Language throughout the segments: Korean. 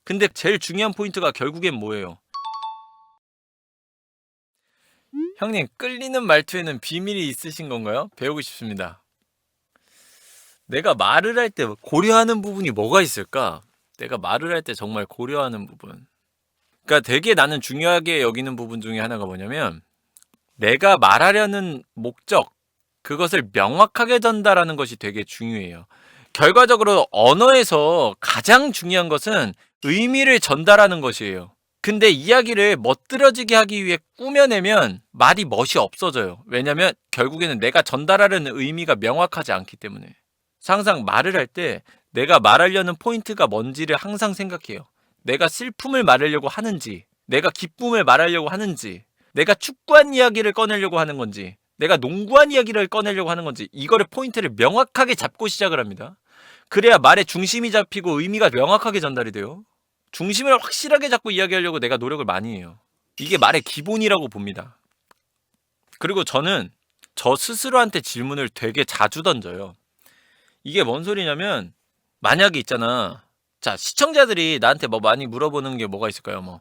근데 제일 중요한 포인트가 결국엔 뭐예요? 형님, 끌리는 말투에는 비밀이 있으신 건가요? 배우고 싶습니다. 내가 말을 할 때 고려하는 부분이 뭐가 있을까? 내가 말을 할 때 정말 고려하는 부분. 그러니까 되게 나는 중요하게 여기는 부분 중에 하나가 뭐냐면 내가 말하려는 목적, 그것을 명확하게 전달하는 것이 되게 중요해요. 결과적으로 언어에서 가장 중요한 것은 의미를 전달하는 것이에요. 근데 이야기를 멋들어지게 하기 위해 꾸며내면 말이 멋이 없어져요. 왜냐면 결국에는 내가 전달하려는 의미가 명확하지 않기 때문에. 항상 말을 할 때 내가 말하려는 포인트가 뭔지를 항상 생각해요. 내가 슬픔을 말하려고 하는지, 내가 기쁨을 말하려고 하는지, 내가 축구한 이야기를 꺼내려고 하는 건지, 내가 농구한 이야기를 꺼내려고 하는 건지, 이거를 포인트를 명확하게 잡고 시작을 합니다. 그래야 말의 중심이 잡히고 의미가 명확하게 전달이 돼요. 중심을 확실하게 잡고 이야기하려고 내가 노력을 많이 해요. 이게 말의 기본이라고 봅니다. 그리고 저는 저 스스로한테 질문을 되게 자주 던져요. 이게 뭔 소리냐면 만약에 있잖아. 자, 시청자들이 나한테 뭐 많이 물어보는 게 뭐가 있을까요?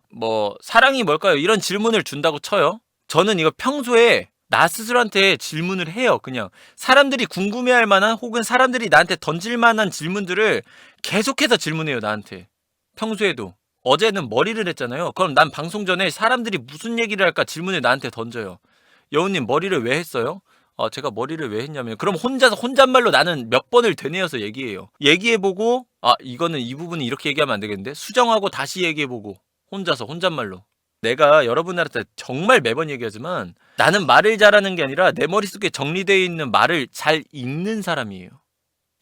사랑이 뭘까요? 이런 질문을 준다고 쳐요. 저는 이거 평소에 나 스스로한테 질문을 해요. 그냥 사람들이 궁금해할 만한 혹은 사람들이 나한테 던질 만한 질문들을 계속해서 질문해요. 나한테. 평소에도. 어제는 머리를 했잖아요. 그럼 난 방송 전에 사람들이 무슨 얘기를 할까 질문을 나한테 던져요. 여우님 머리를 왜 했어요? 제가 머리를 왜 했냐면 그럼 혼잣말로 나는 몇 번을 되뇌어서 얘기해요. 얘기해보고 이거는 이 부분은 이렇게 얘기하면 안 되겠는데 수정하고 다시 얘기해보고 혼잣말로. 내가 여러분들한테 정말 매번 얘기하지만 나는 말을 잘하는 게 아니라 내 머릿속에 정리되어 있는 말을 잘 읽는 사람이에요.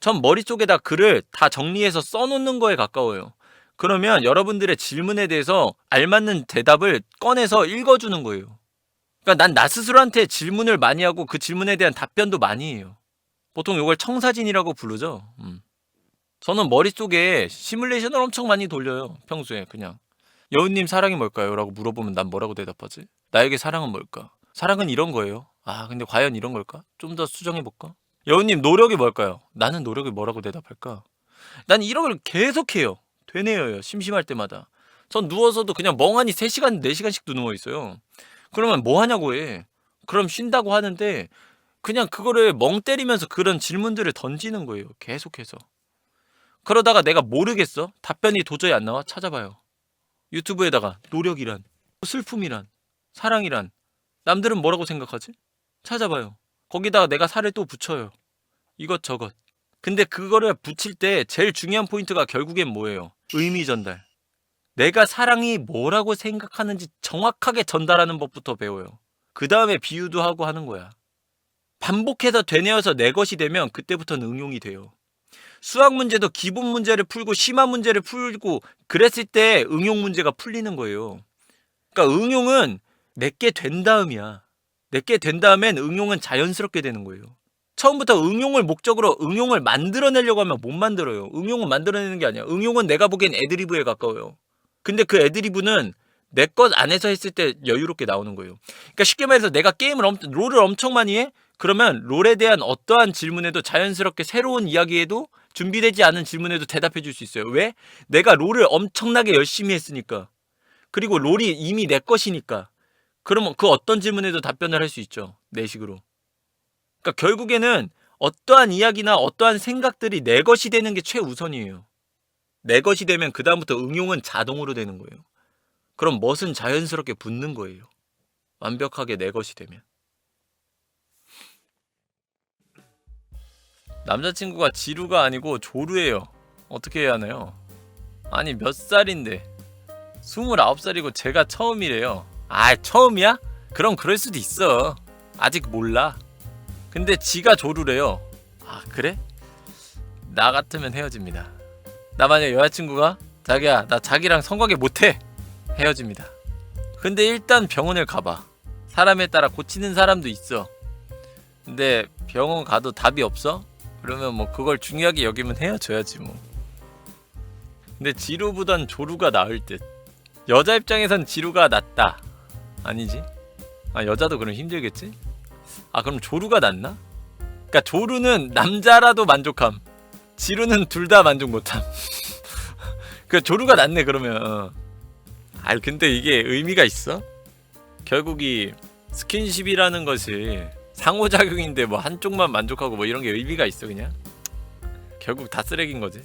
전 머릿속에다 글을 다 정리해서 써놓는 거에 가까워요. 그러면 여러분들의 질문에 대해서 알맞는 대답을 꺼내서 읽어주는 거예요. 그러니까 난 나 스스로한테 질문을 많이 하고 그 질문에 대한 답변도 많이 해요. 보통 이걸 청사진이라고 부르죠. 저는 머릿속에 시뮬레이션을 엄청 많이 돌려요. 평소에 그냥. 여우님 사랑이 뭘까요? 라고 물어보면 난 뭐라고 대답하지? 나에게 사랑은 뭘까? 사랑은 이런 거예요. 근데 과연 이런 걸까? 좀 더 수정해볼까? 여우님 노력이 뭘까요? 나는 노력이 뭐라고 대답할까? 난 이런 걸 계속해요. 되뇌어요. 심심할 때마다. 전 누워서도 그냥 멍하니 3시간, 4시간씩도 누워있어요. 그러면 뭐 하냐고 해. 그럼 쉰다고 하는데 그냥 그거를 멍 때리면서 그런 질문들을 던지는 거예요. 계속해서. 그러다가 내가 모르겠어. 답변이 도저히 안 나와. 찾아봐요. 유튜브에다가 노력이란, 슬픔이란, 사랑이란 남들은 뭐라고 생각하지? 찾아봐요. 거기다가 내가 살을 또 붙여요. 이것저것. 근데 그거를 붙일 때 제일 중요한 포인트가 결국엔 뭐예요? 의미 전달. 내가 사랑이 뭐라고 생각하는지 정확하게 전달하는 법부터 배워요. 그 다음에 비유도 하고 하는 거야. 반복해서 되뇌어서 내 것이 되면 그때부터는 응용이 돼요. 수학 문제도 기본 문제를 풀고 심화 문제를 풀고 그랬을 때 응용 문제가 풀리는 거예요. 그러니까 응용은 내게 된 다음이야. 내게 된 다음엔 응용은 자연스럽게 되는 거예요. 처음부터 응용을 목적으로 응용을 만들어내려고 하면 못 만들어요. 응용은 만들어내는 게 아니야. 응용은 내가 보기엔 애드리브에 가까워요. 근데 그 애드리브는 내 것 안에서 했을 때 여유롭게 나오는 거예요. 그러니까 쉽게 말해서 내가 롤을 엄청 많이 해? 그러면 롤에 대한 어떠한 질문에도 자연스럽게 새로운 이야기에도 준비되지 않은 질문에도 대답해 줄 수 있어요. 왜? 내가 롤을 엄청나게 열심히 했으니까. 그리고 롤이 이미 내 것이니까. 그러면 그 어떤 질문에도 답변을 할 수 있죠. 내 식으로. 그러니까 결국에는 어떠한 이야기나 어떠한 생각들이 내 것이 되는 게 최우선이에요. 내 것이 되면 그 다음부터 응용은 자동으로 되는 거예요. 그럼 멋은 자연스럽게 붙는 거예요. 완벽하게 내 것이 되면. 남자친구가 지루가 아니고 조루예요. 어떻게 해야 하나요? 아니 몇 살인데 29살이고 제가 처음이래요. 처음이야? 그럼 그럴 수도 있어. 아직 몰라. 근데 지가 조루래요. 그래? 나 같으면 헤어집니다. 나 만약 여자친구가 자기야 나 자기랑 성관계 못해 헤어집니다. 근데 일단 병원을 가봐. 사람에 따라 고치는 사람도 있어. 근데 병원 가도 답이 없어? 그러면 그걸 중요하게 여기면 헤어져야지 뭐. 근데 지루보단 조루가 나을 듯. 여자 입장에선 지루가 낫다. 아니지? 여자도 그럼 힘들겠지? 그럼 조루가 낫나? 그러니까 조루는 남자라도 만족함. 지루는 둘 다 만족 못함. 그 조류가 낫네 그러면. 아 근데 이게 의미가 있어? 결국 이 스킨십이라는 것이 상호작용인데 뭐 한쪽만 만족하고 뭐 이런 게 의미가 있어 그냥? 결국 다 쓰레기인 거지.